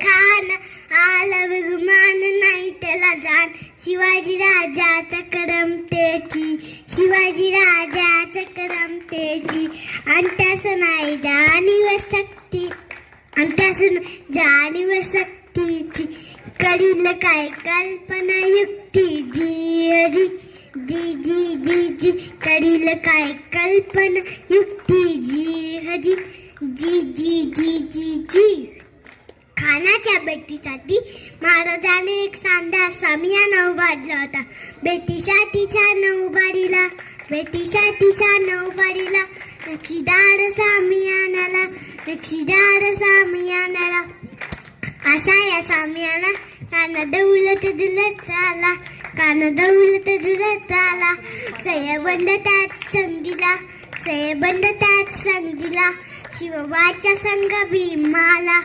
खान आला विगमान नाही त्याला जाण. शिवाजी राजाचा करमतेची, शिवाजी राजाचा करमतेची. अंत्यास नाही जाणीव सक्ती, अंत्यास जाणीव सक्तीची. करील काय कल्पना युक्ती जी जी जी जी जी जी. करील काय कल्पना युक्ती जी हजी जी जी जी जी जी. खानाच्या बेटीसाठी महाराजाने एक शानदार सामियाना उभारला होता. बेटीसाठीच्या नऊवारीला, बेटीसाठीच्या नऊवारीला नक्षीदार सामियानाला, नक्षीदार सामियानाला. असा या सामियाना काना दौलत दुलत आला, काना दौलत दुलत आला. सयबंद त्यात संगीला, सयबंद त्यात संगीला. शिवबाच्या संग भीमाला,